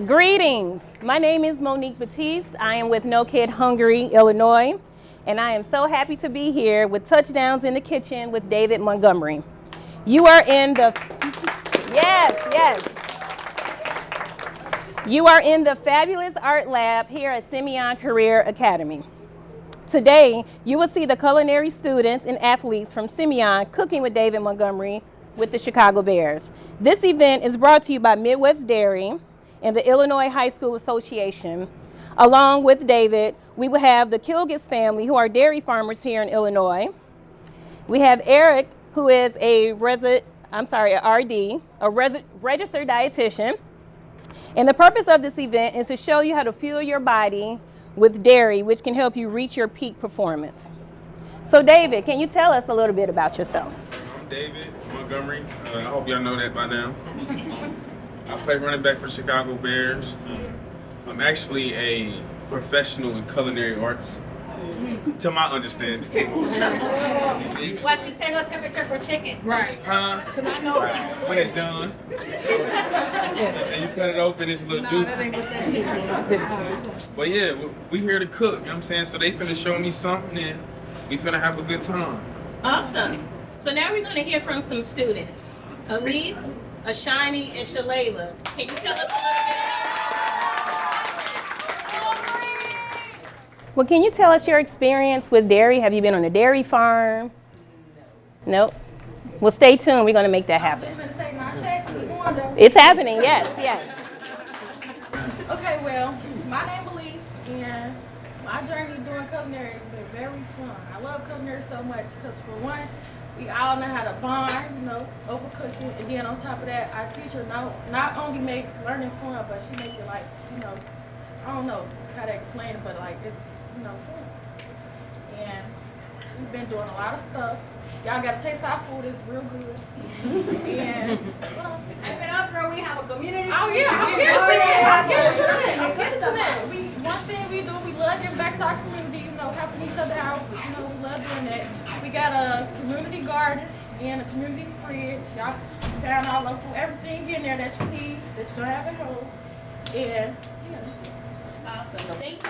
Greetings. My name is Monique Batiste. I am with No Kid Hungry, Illinois, and I am so happy to be here with Touchdowns in the Kitchen with David Montgomery. You are in the You are in the fabulous art lab here at Simeon Career Academy. Today, you will see the culinary students and athletes from Simeon cooking with David Montgomery with the Chicago Bears. This event is brought to you by Midwest Dairy and the Illinois High School Association. Along with David, we will have the Kilgis family, who are dairy farmers here in Illinois. We have Eric, who is a registered dietitian. And the purpose of this event is to show you how to fuel your body with dairy, which can help you reach your peak performance. So David, can you tell us a little bit about yourself? I'm David Montgomery. I hope y'all know that by now. I play running back for Chicago Bears. I'm actually a professional in culinary arts, to my understanding. What's the internal temperature for chicken? Right. Huh? Because I know. When it's done. And you cut it open, it's a little No, juicy. that ain't what that is. But yeah, we here to cook, you know what I'm saying? So they finna show me something and we finna have a good time. Awesome. So now we're going to hear from some students. Elise, Ashani, and Shalayla. Can you tell us a little bit about? Well, can you tell us your experience with dairy? Have you been on a dairy farm? Nope. Well, stay tuned. We're going to make that happen. It's happening, yes. Okay, well, my name is Elise, and my journey doing culinary has been very fun. I love culinary so much because, for one, we all know how to bond, overcooking, and then on top of that, our teacher not only makes learning fun, but she makes it I don't know how to explain it, but it's, fun. And we've been doing a lot of stuff. Y'all gotta taste our food, it's real good. And what else? I've been up there, we have a community. Oh yeah, I'll get to that. One thing we do, we love giving back to our community, helping each other out. We love doing that. We got a community garden and a community fridge. Y'all found all of everything in there that you need, that you don't have at home. And yeah, that's it. Awesome. Thank you.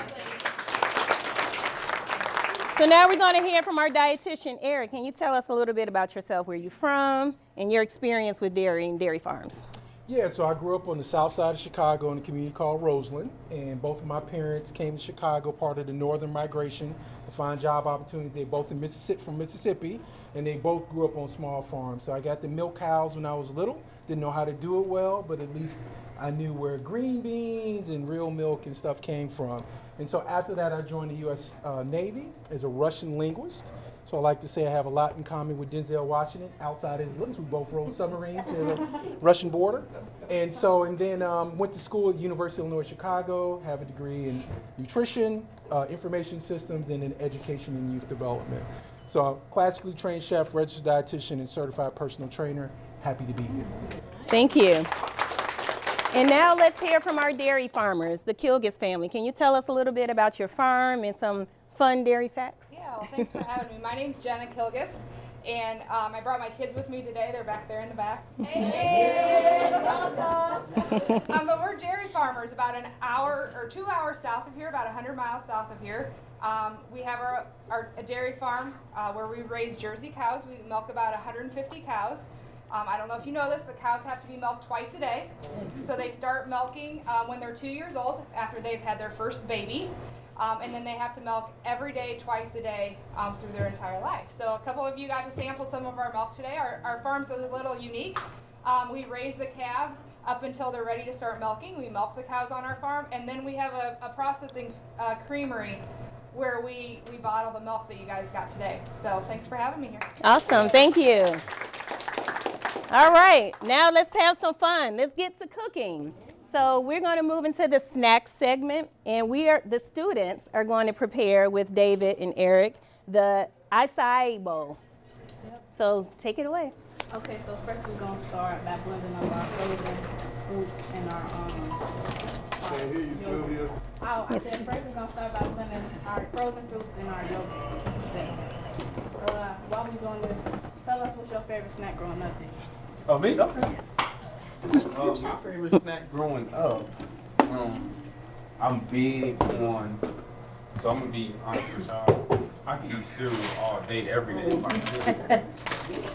So now we're going to hear from our dietitian, Eric. Can you tell us a little bit about yourself, where you're from, and your experience with dairy and dairy farms? Yeah, so I grew up on the south side of Chicago in a community called Roseland, and both of my parents came to Chicago, part of the northern migration to find job opportunities. They're both from Mississippi, and they both grew up on small farms. So I got to milk cows when I was little. Didn't know how to do it well, but at least I knew where green beans and real milk and stuff came from. And so after that, I joined the U.S. Navy as a Russian linguist. So I like to say I have a lot in common with Denzel Washington. Outside his looks, we both rode submarines to the Russian border. And then went to school at University of Illinois Chicago, have a degree in nutrition, information systems, and in education and youth development. So I'm classically trained chef, registered dietitian, and certified personal trainer. Happy to be here. Thank you. And now let's hear from our dairy farmers, the Kilgis family. Can you tell us a little bit about your farm and some fun dairy facts? Yeah, well, thanks for having me. My name's Jenna Kilgis, and I brought my kids with me today. They're back there in the back. Hey, but we're dairy farmers about an hour or 2 hours south of here, about 100 miles south of here. We have a dairy farm where we raise Jersey cows. We milk about 150 cows. I don't know if you know this, but cows have to be milked twice a day. So they start milking when they're 2 years old, after they've had their first baby. And then they have to milk every day, twice a day, through their entire life. So a couple of you got to sample some of our milk today. Our farm's a little unique. We raise the calves up until they're ready to start milking. We milk the cows on our farm, and then we have a processing creamery where we bottle the milk that you guys got today. So thanks for having me here. Awesome, thank you. All right, now let's have some fun. Let's get to cooking. So we're going to move into the snack segment, and the students are going to prepare with David and Eric the acai bowl. So take it away. Okay, so first we're going to start by blending up our frozen fruits and our Can't hear you, Sylvia. I said first we're going to start by blending our frozen fruits and our yogurt. While we're doing this, tell us what's your favorite snack growing up. Oh, me? Okay. My favorite snack growing up I'm big on, so I'm gonna be honest with y'all. I can eat cereal all day, every day. If I could.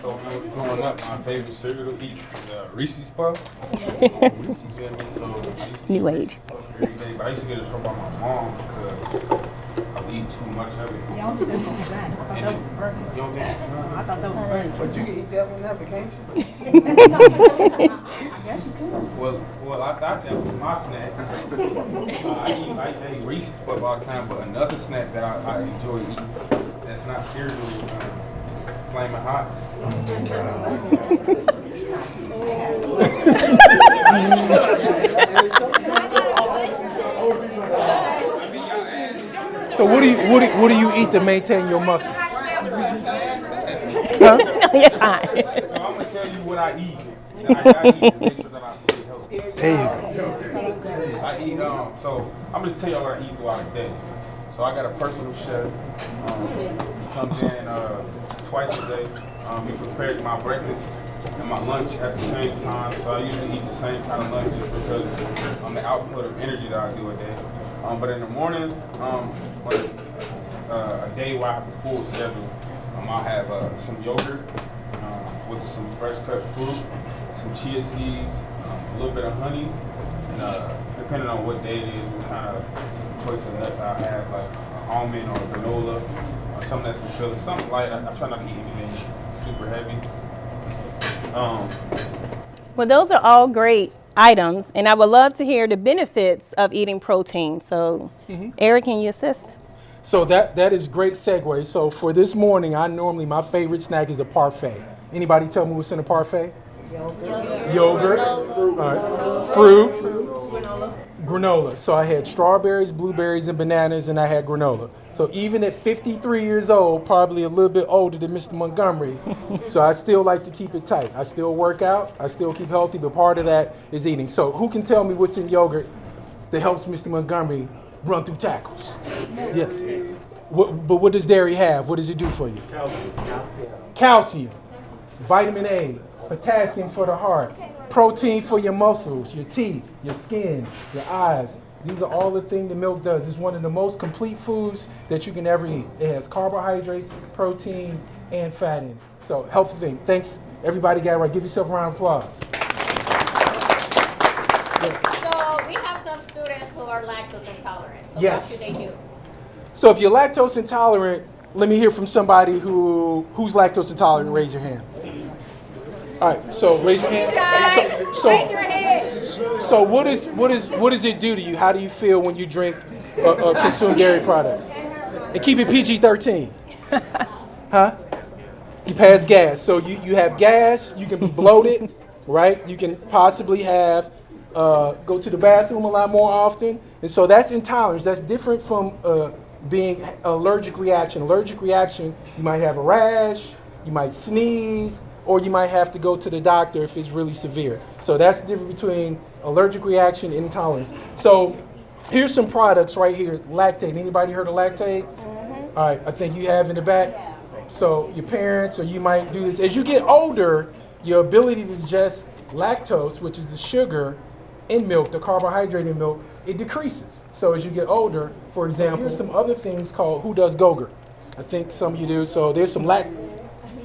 So when I was growing up, my favorite cereal to eat was Reese's Puff. Reese's Puff. So I used to New eat age. Reese's Puff every day, but I used to get in trouble by my mom because I would eat too much of it. Yeah, I don't think that's what I'm saying. I thought that was burger. You don't think it's I thought that was burger. But you can eat that on that vacation. I guess you could. Well, I thought that was my snack. I eat Reese's Puff all the time, but another snack that I enjoy eating that's not cereal is Flaming Hot. So what do you eat to maintain your muscles? You're fine. So I'm gonna tell you what I eat. I eat to make sure that I stay healthy. There you go. I eat so I'm just tell you what I eat throughout the day. So I got a personal chef. He comes in twice a day. He prepares my breakfast and my lunch at the same time. So I usually eat the same kind of lunch just because the output of energy that I do a day. But in the morning, a day where I have a full schedule, I'll have some yogurt with some fresh cut fruit, some chia seeds, a little bit of honey, and depending on what day it is, what kind of choice of nuts I have, like almond or granola, or something that's fulfilling, something light. I try not to eat anything super heavy. Well, those are all great items, and I would love to hear the benefits of eating protein. So, Eric, can you assist? So that is great segue. So for this morning, my favorite snack is a parfait. Anybody tell me what's in a parfait? Yogurt. All right. Fruit. Granola. So I had strawberries, blueberries, and bananas, and I had granola. So even at 53 years old, probably a little bit older than Mr. Montgomery, so I still like to keep it tight. I still work out, I still keep healthy, but part of that is eating. So who can tell me what's in yogurt that helps Mr. Montgomery run through tackles? Yes. But what does dairy have? What does it do for you? Calcium, vitamin A, potassium for the heart, protein for your muscles, your teeth, your skin, your eyes. These are all the things the milk does. It's one of the most complete foods that you can ever eat. It has carbohydrates, protein, and fat in it. So healthy thing. Thanks, everybody. Got it right. Give yourself a round of applause. So we have some students who are lactose intolerant. So Yes. what should they do? So if you're lactose intolerant, let me hear from somebody who's lactose intolerant. Raise your hand. All right, so raise your hand. Raise your hand. So what does it do to you? How do you feel when you drink consume dairy products? And keep it PG-13. Huh? You pass gas. So you have gas. You can be bloated, right? You can possibly have go to the bathroom a lot more often, and so that's intolerance. That's different from being allergic reaction. Allergic reaction, you might have a rash, you might sneeze, or you might have to go to the doctor if it's really severe. So that's the difference between allergic reaction and intolerance. So here's some products right here. It's lactate. Anybody heard of lactate? Mm-hmm. All right, I think you have in the back. So your parents or you might do this. As you get older, your ability to digest lactose, which is the sugar in milk, the carbohydrate in milk, it decreases. So as you get older, for example, here's some other things called who does Go-Gurt. I think some of you do. So there's some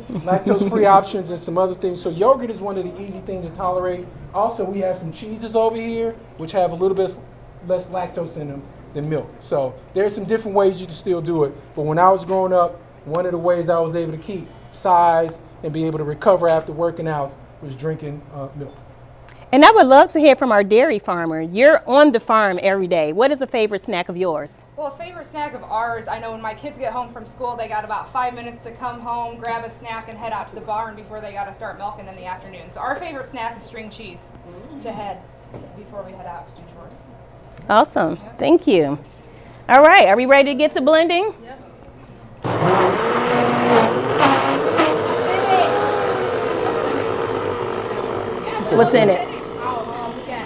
lactose-free options and some other things. So yogurt is one of the easy things to tolerate. Also, we have some cheeses over here, which have a little bit less lactose in them than milk. So there's some different ways you can still do it. But when I was growing up, one of the ways I was able to keep size and be able to recover after working out was drinking milk. And I would love to hear from our dairy farmer. You're on the farm every day. What is a favorite snack of yours? Well, a favorite snack of ours, I know when my kids get home from school, they got about 5 minutes to come home, grab a snack, and head out to the barn before they got to start milking in the afternoon. So our favorite snack is string cheese to head before we head out to do chores. Awesome. Thank you. All right. Are we ready to get to blending? Yep. What's in it? We got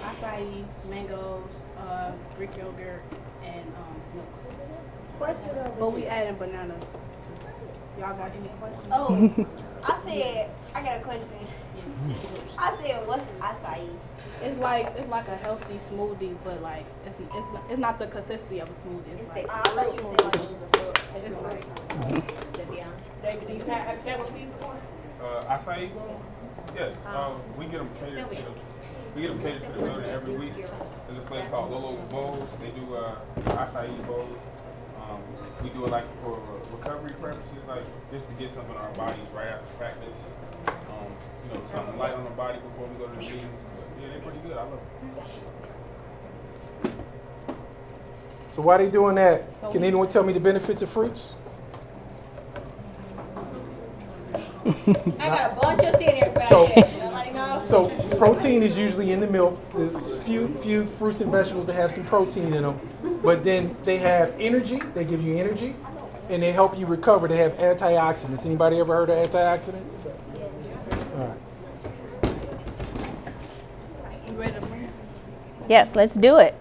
acai, mangoes, Greek yogurt, and milk. But we adding bananas too. Y'all got any questions? Oh, I got a question. I said, what's acai? It's like a healthy smoothie, but like it's not the consistency of a smoothie. It's like I thought you said like the fruit. it's like David, do you have one of these before? Acai? Yes. We get them catered to the building every week. There's a place called Lolo's Bowls. They do acai bowls. We do it like for recovery purposes, like just to get something in our bodies right after practice. Something light on the body before we go to the meetings. Yeah, they're pretty good. I love them. So why they doing that? Can anyone tell me the benefits of fruits? I got a bunch of seniors back So- there. Nobody knows. So protein is usually in the milk. There's few fruits and vegetables that have some protein in them. But then they have energy. They give you energy. And they help you recover. They have antioxidants. Anybody ever heard of antioxidants? All right. you ready to bring it? Yes, let's do it.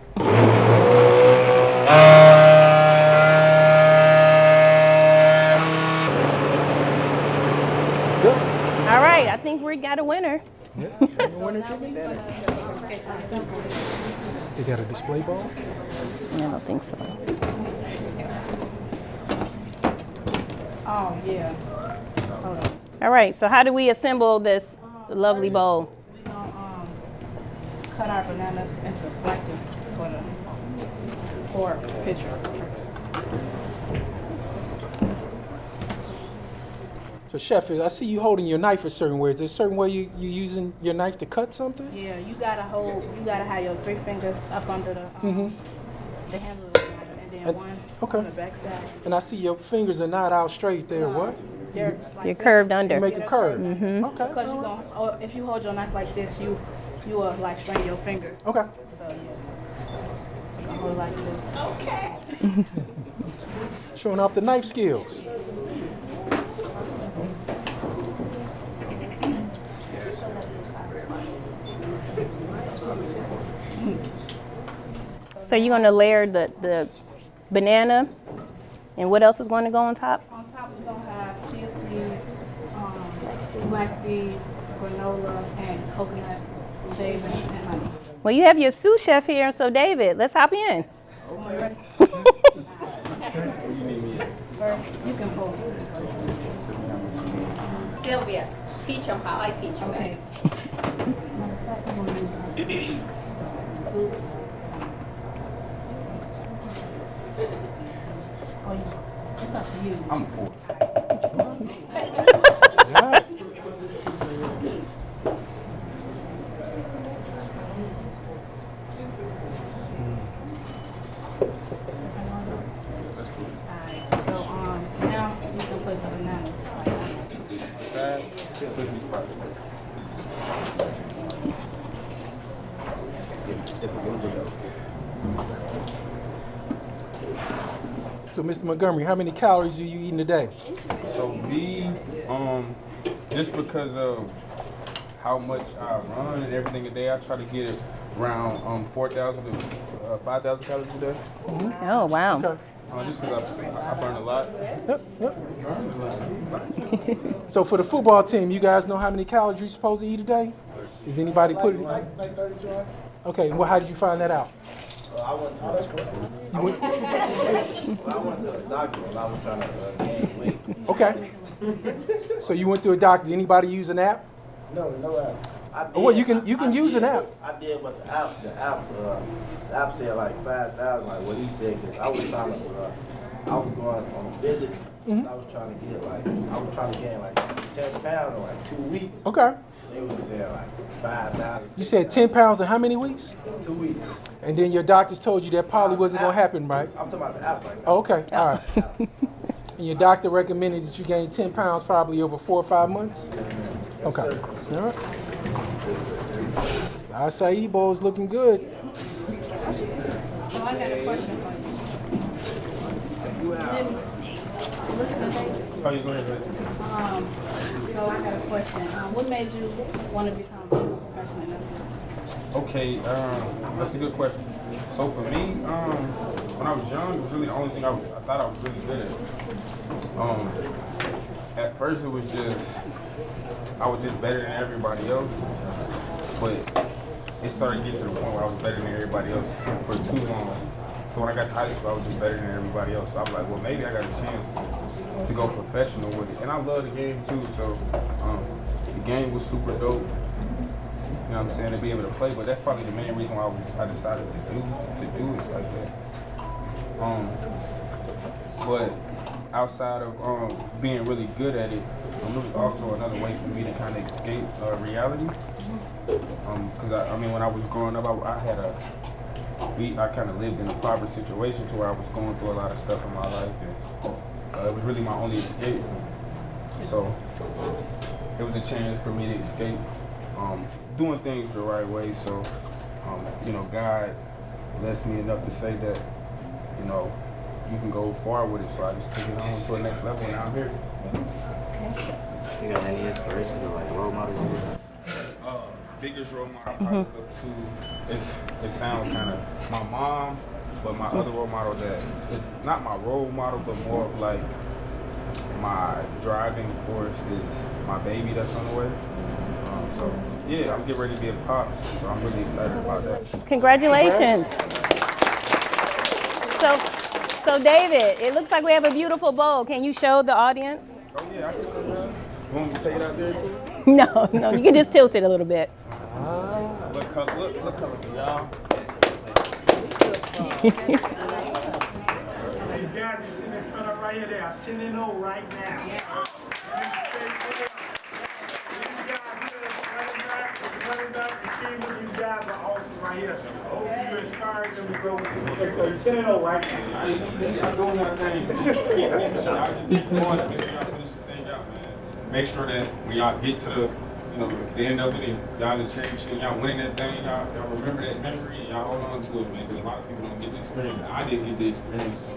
Good. All right, I think we got a winner. Yeah. Winner chicken dinner. They got a display ball? I don't think so. Oh yeah. Hold on. All right, so how do we assemble this lovely bowl? We gonna cut our bananas into slices for the picture. So chef, I see you holding your knife a certain way. Is there a certain way you using your knife to cut something? Yeah, you gotta have your 3 fingers up under the handle of the knife, and then one on the back side. And I see your fingers are not out straight there. What? They're You're curved under. You make a curve. Okay. Because if you hold your knife like this, you will like strain your finger. Okay. So yeah, you can hold it like this. Okay. Showing off the knife skills. So you're going to layer the banana, and what else is going to go on top? On top, we're gonna have chia seeds, black seeds, granola, and coconut shavings and honey. Well, you have your sous chef here, so David, let's hop in. Come on, you ready? First, you can hold it. Sylvia, teach them how I teach them. Okay. Oh, yeah. It's up to you. I'm poor. Alright, so now you can put the bananas. So Mr. Montgomery, how many calories are you eating a day? So just because of how much I run and everything a day, I try to get it around 4,000 to 5,000 calories a day. Oh, wow. Okay. Just because I burn a lot. Yep. So for the football team, you guys know how many calories you're supposed to eat a day? Is anybody putting? Like 32 hours? Okay. Well, how did you find that out? I went to I went to the doctor when I was trying to gain weight. Okay. So you went to a doctor. Anybody use an app? No app. I did, Well, you can use an app. I did, but the app said like 5,000, like what he said. Cause I was trying to, I was going on a visit. And I was trying to gain like 10 pounds in like 2 weeks. Okay. They were saying like 5,000. You said 10 pounds in how many weeks? 2 weeks. And then your doctors told you that probably wasn't going to happen, right? I'm talking about the app right now. Oh, okay. All right. And your doctor recommended that you gain 10 pounds probably over 4 or 5 months? Okay. All right. The acai bowl is looking good. So I got a question for you. Oh, you go ahead. So I got a question. What made you want to become a professional athlete? Okay, that's a good question. So for me, when I was young, it was really the only thing I thought I was really good at. at first it was just, I was just better than everybody else, but it started getting to the point where I was better than everybody else for too long. So when I got to high school, I was just better than everybody else. So I was like, well, maybe I got a chance to go professional with it. And I love the game too, so the game was super dope. You know what I'm saying, to be able to play, but that's probably the main reason why I decided to do it like that. But outside of being really good at it, it was also another way for me to kind of escape reality. Because I mean, when I was growing up, I kind of lived in a poverty situation to where I was going through a lot of stuff in my life, and it was really my only escape. So it was a chance for me to escape, doing things the right way. So you know, God blessed me enough to say that, you know, you can go far with it. So I just took it on to the next level, and now I'm here. You got any inspirations or like role models? Biggest role model I probably look to, it sounds kind of my mom, but my other role model that is not my role model, but more of like my driving force is my baby that's on the way. So yeah, I'm getting ready to be a pops, so I'm really excited about that. Congratulations. So David, it looks like we have a beautiful bowl. Can you show the audience? Oh yeah, I can. Want me to take it out there too? No, you can just tilt it a little bit. Look colorful, y'all. These guys you see in front of right here, they are 10-0 right now. These guys are awesome right here. I hope you inspired them to go. They're 10-0 right now. I ain't doing that thing. I just keep going to make sure I finish this thing out, man. Make sure that when y'all get to the end of it, and y'all the championship, y'all winning that thing, y'all remember that memory, and y'all hold on to it, man. Because a lot of people don't get the experience. I didn't get the experience, so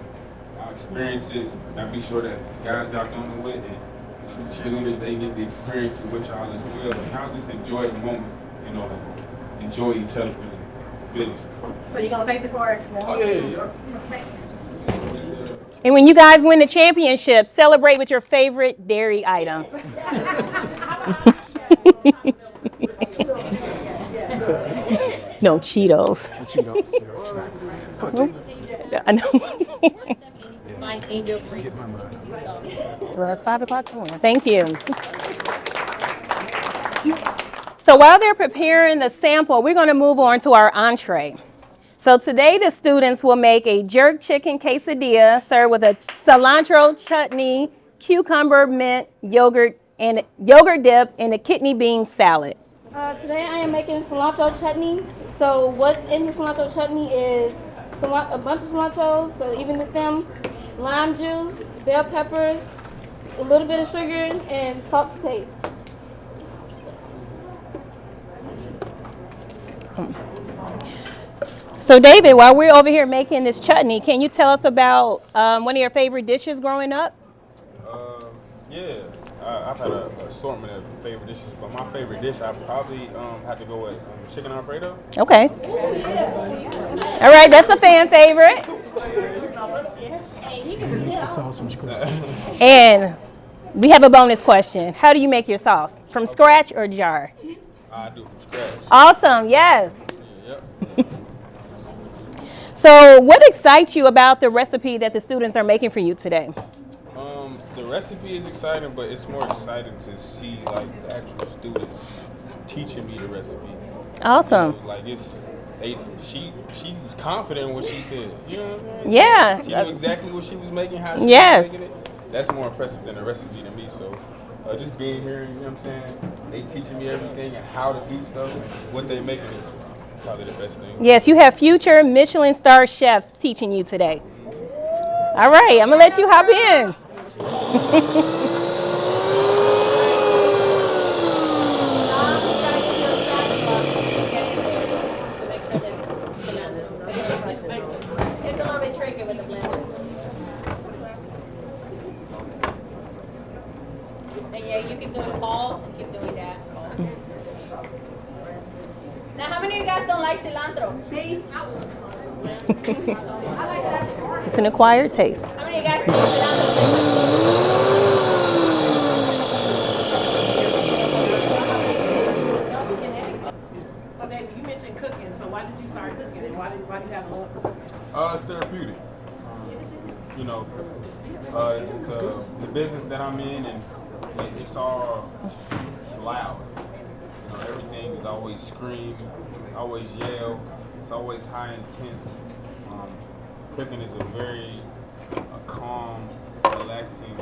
y'all experience it. Y'all be sure that the guys y'all going with and the cheerleaders, they get the experience with y'all as well. And y'all just enjoy the moment, enjoy each other. So you're gonna taste it for us? Oh yeah. And when you guys win the championship, celebrate with your favorite dairy item. No, Cheetos. I know. Well, it's 5 o'clock. Thank you. So while they're preparing the sample, we're going to move on to our entree. So today the students will make a jerk chicken quesadilla served with a cilantro chutney, cucumber, mint, yogurt dip, and a kidney bean salad. Today I am making cilantro chutney. So what's in the cilantro chutney is a bunch of cilantros, so even the stem, lime juice, bell peppers, a little bit of sugar, and salt to taste. So David, while we're over here making this chutney, can you tell us about one of your favorite dishes growing up? Yeah, I've had an assortment of favorite dishes, but my favorite dish I probably have to go with chicken Alfredo. Okay. All right, that's a fan favorite. And we have a bonus question. How do you make your sauce? From scratch or jar? I do from scratch. Awesome, yes. Yep. So what excites you about the recipe that the students are making for you today? The recipe is exciting, but it's more exciting to see like the actual students teaching me the recipe. Awesome. She was confident in what she said. You know what I'm saying? Yeah. She knew exactly what she was making, how she yes. was making it. That's more impressive than the recipe to me. So just being here, you know what I'm saying? They teaching me everything and how to do stuff and what they making is probably the best thing. Yes, you have future Michelin star chefs teaching you today. All right, I'm gonna let you hop in. It's a little bit tricky with the blender. And yeah, you keep doing pause and keep doing that. Now, how many of you guys don't like cilantro? Me? I like that. It's an acquired taste. How many of you guys think cilantro? you have love for cooking? It's therapeutic. You know, the business that I'm in, and it's loud. You know, everything is always scream, always yell. It's always high intense. Cooking is a very calm, relaxing.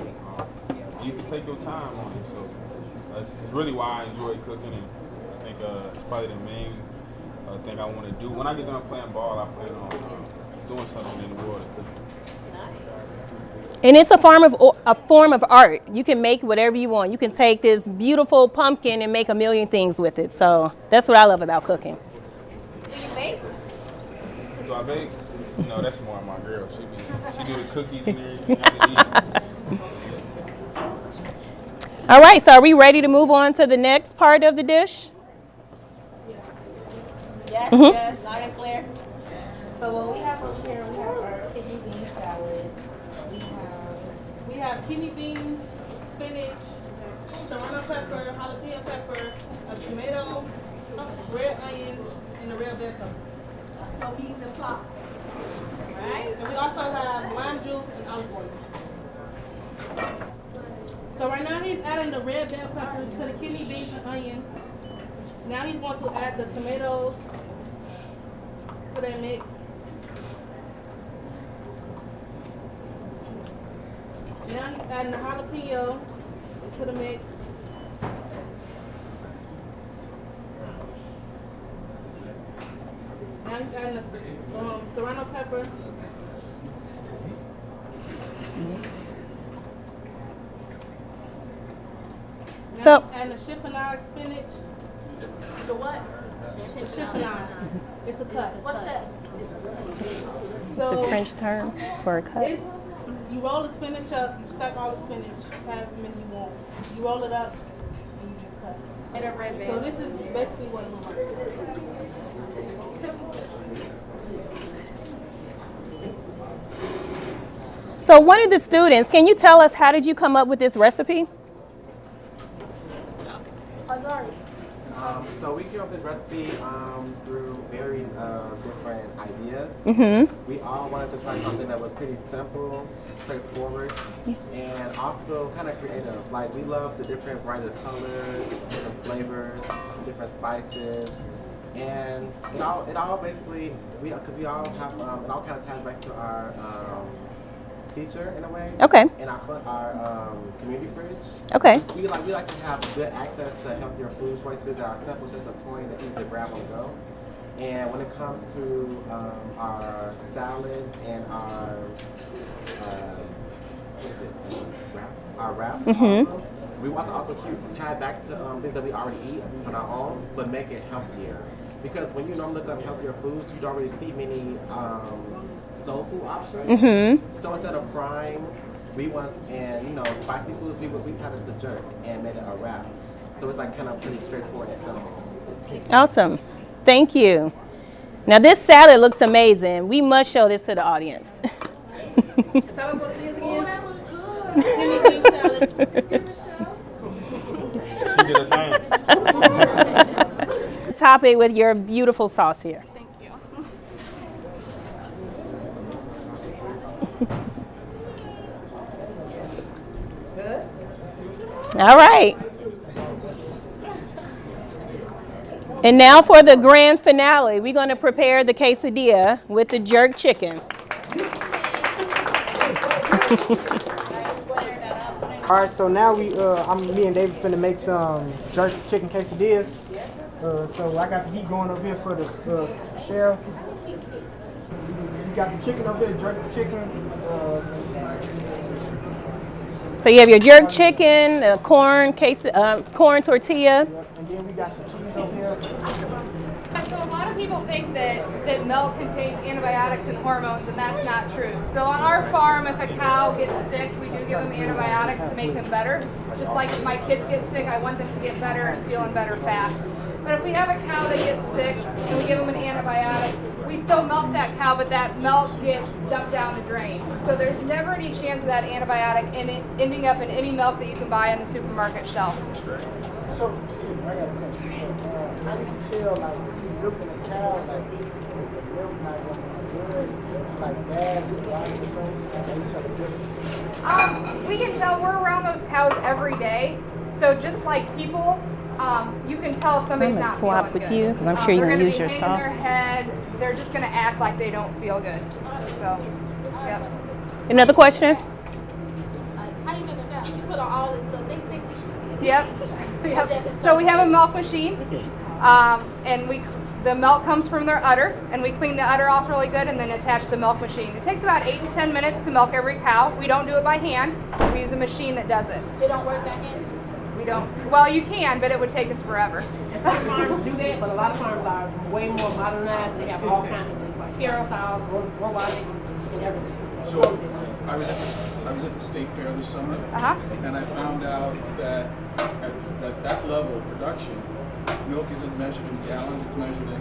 You can take your time on it. So it's really why I enjoy cooking, and I think it's probably the main thing I want to do. When I get done playing ball, I plan on doing something in the world of cooking. And it's a form of art. You can make whatever you want. You can take this beautiful pumpkin and make a million things with it. So that's what I love about cooking. Do you bake? Do I bake? No, that's more of my girl. She do the cookies and everything. All right, so are we ready to move on to the next part of the dish? Yes, Mhm. yes, loud and clear. So what we have over here, we have our kidney bean salad. We have kidney beans, spinach, serrano pepper, jalapeno pepper, a tomato, red onions, and a red bell pepper. So peas and flocks. Right? And we also have lime juice and olive oil. So right now he's adding the red bell peppers to the kidney beans and onions. Now he's going to add the tomatoes to that mix. Now he's adding the jalapeno to the mix. Now he's adding the serrano pepper. So, And the chiffonade spinach. The what? Chiffonade. It's a cut. What's that? it's a French term for a cut. It's, you roll the spinach up, you stack all the spinach, however many you want. You roll it up, and you just cut. And a red So bell. this is basically what it looks like. So one of the students, can you tell us how did you come up with this recipe? So we came up with this recipe through various different ideas. Mm-hmm. We all wanted to try something that was pretty simple, straightforward, and also kind of creative. Like we love the different variety of colors, different flavors, different spices, and it all basically because we all have it all kind of ties back to our teacher in a way. Okay. And our community fridge. Okay. We like to have good access to healthier food choices that are simple, just a point that's easy to grab on the go. And when it comes to our salads and our wraps, we want to also tie back to things that we already eat on our own, but make it healthier. Because when you normally look up healthier foods, you don't really see many soul food options. So instead of frying, we want, and spicy foods, we tied it to jerk and made it a wrap. So it's like kind of pretty straightforward and simple. Awesome. Thank you. Now this salad looks amazing. We must show this to the audience. Tell us what it is again. Kidney bean salad. She did a thing. Top it with your beautiful sauce here. Thank you. Good. All right. And now for the grand finale, we're going to prepare the quesadilla with the jerk chicken. All right, so now me and David finna make some jerk chicken quesadillas. So I got the heat going over here for the shell. You got the chicken up there, jerk chicken. So you have your jerk chicken, corn tortilla. And then we got some cheese over here. So a lot of people think that milk contains antibiotics and hormones, and that's not true. So on our farm, if a cow gets sick, we do give them antibiotics to make them better. Just like if my kids get sick, I want them to get better and feeling better fast. But if we have a cow that gets sick and we give them an antibiotic, we still milk that cow, but that milk gets dumped down the drain. So there's never any chance of that antibiotic ending up in any milk that you can buy on the supermarket shelf. So, see, I got a question. So, how do you tell, like, if you're milking a cow, like, the milk not going to We can tell we're around those cows every day. So just like people, you can tell if somebody's I'm gonna not swap feeling with good. you because I'm sure you're They're gonna use be your hanging sauce. their head. They're just gonna act like they don't feel good. So, yep. Another question? How do you make a cow? You put on all this little things. Yep. So we have a milk machine, and the milk comes from their udder, and we clean the udder off really good and then attach the milk machine. It takes about 8 to 10 minutes to milk every cow. We don't do it by hand. We use a machine that does it. They don't work by hand? We don't. Well, you can, but it would take us forever. And some farms do that, but a lot of farms are way more modernized. They have all kinds of things like carousels, robotics, and everything. So I was at the state fair this summer, and I found out that at that level of production, milk isn't measured in gallons; it's measured in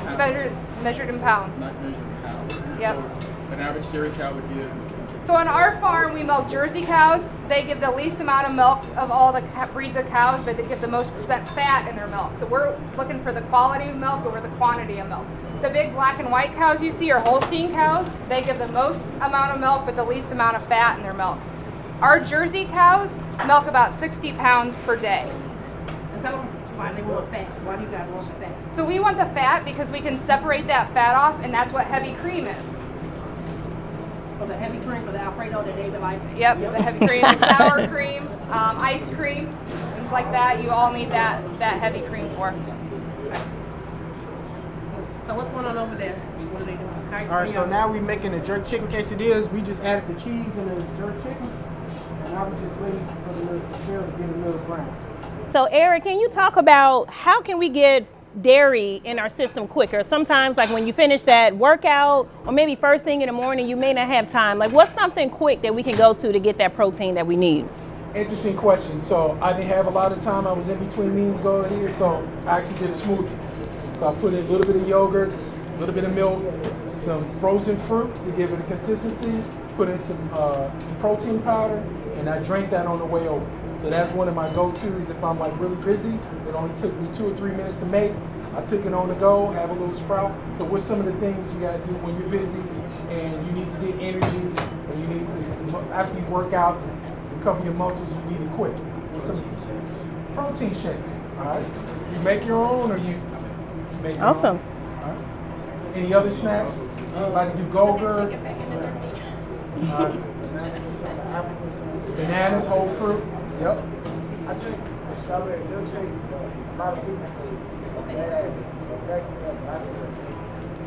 pounds. It's measured in pounds. Not measured in pounds. Yep. So an average dairy cow would give. So on our farm, we milk Jersey cows. They give the least amount of milk of all the breeds of cows, but they give the most % fat in their milk. So we're looking for the quality of milk over the quantity of milk. The big black and white cows you see are Holstein cows. They give the most amount of milk, but the least amount of fat in their milk. Our Jersey cows milk about 60 pounds per day. And tell them why they want fat. Why do you guys want the fat? So we want the fat because we can separate that fat off, and that's what heavy cream is. So the heavy cream for the Alfredo that David likes? Yep, the heavy cream, the sour cream, ice cream, things like that. You all need that heavy cream for. So what's going on over there? What are they doing? All right, so now we're making the jerk chicken quesadillas. We just added the cheese and the jerk chicken, and now we're just waiting for the little shell to get a little brown. So Eric, can you talk about how can we get dairy in our system quicker? Sometimes like when you finish that workout or maybe first thing in the morning, you may not have time. Like what's something quick that we can go to get that protein that we need? Interesting question. So I didn't have a lot of time. I was in between meals going here, so I actually did a smoothie. So I put in a little bit of yogurt, a little bit of milk, some frozen fruit to give it a consistency, put in some protein powder, and I drank that on the way over. So that's one of my go-tos if I'm like really busy. It only took me 2 or 3 minutes to make. I took it on the go, have a little sprout. So what's some of the things you guys do when you're busy and you need to get energy and you need to, after you work out, recover your muscles, you need it quick? What's some protein shakes, all right? You make your own or you make your Awesome. own? All right. Any other snacks? Like to do Go-Gurt? Bananas, whole fruit. Yep. I drink the strawberry milkshake, but a lot of people say it's a bad, it's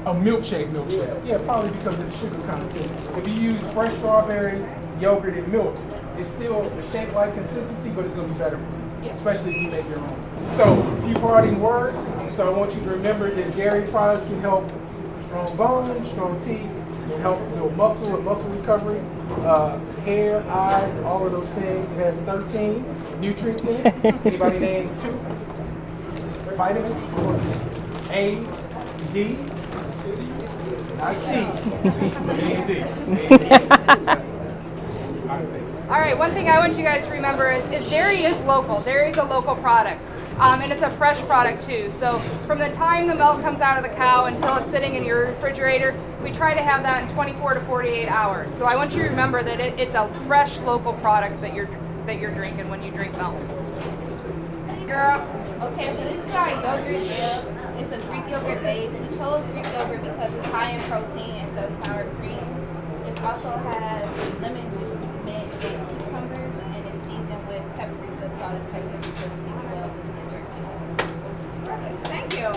a milkshake. Yeah, probably because of the sugar content. If you use fresh strawberries, yogurt, and milk, it's still a shake-like consistency, but it's going to be better for you, especially if you make your own. So, a few parting words. So I want you to remember that dairy products can help strong bones, strong teeth, and help build muscle and muscle recovery, hair, eyes, all of those things. It has 13 nutrients in it. Anybody name 2? Vitamins? A, D, not C. A and D. All right, one thing I want you guys to remember is dairy is local. Dairy is a local product. And it's a fresh product too. So from the time the milk comes out of the cow until it's sitting in your refrigerator, we try to have that in 24 to 48 hours. So I want you to remember that it's a fresh local product that you're drinking when you drink milk. Girl, okay, so this is our yogurt gel. It's a Greek yogurt base. We chose Greek yogurt because it's high in protein instead of sour cream. It also has lemon juice, mint, and cucumbers, and it's seasoned with paprika, salt and pepper because people love the jerk chicken. Perfect. Thank you.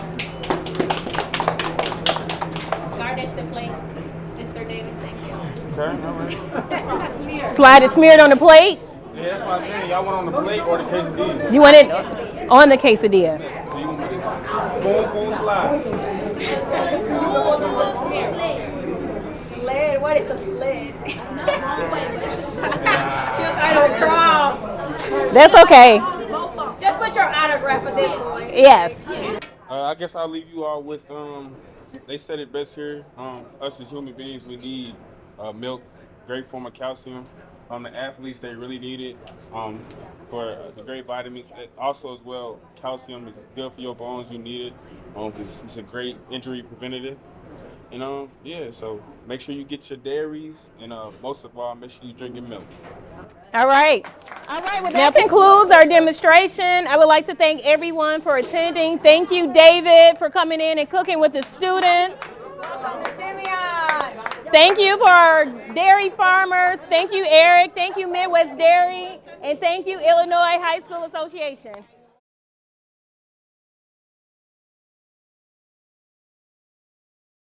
Garnish the plate, Mr. David. Thank you. Okay, all right. Slide it smeared on the plate. Yeah, that's what I'm saying. Y'all want on the plate or the quesadilla? You want it on the quesadilla. So you want me to spoonful slide? Sled? What is a sled? I don't crawl. That's okay. Just put your autograph at this point. Yes. I guess I'll leave you all with, they said it best here. Us as human beings, we need milk, great form of calcium. The athletes, they really need it for the great vitamins. Also, as well, calcium is good for your bones. You need it. It's a great injury preventative. Yeah, so make sure you get your dairies, and most of all, make sure you drink your milk. All right. Well, that concludes our demonstration. I would like to thank everyone for attending. Thank you, David, for coming in and cooking with the students. Thank you for our dairy farmers. Thank you, Eric. Thank you, Midwest Dairy. And thank you, Illinois High School Association.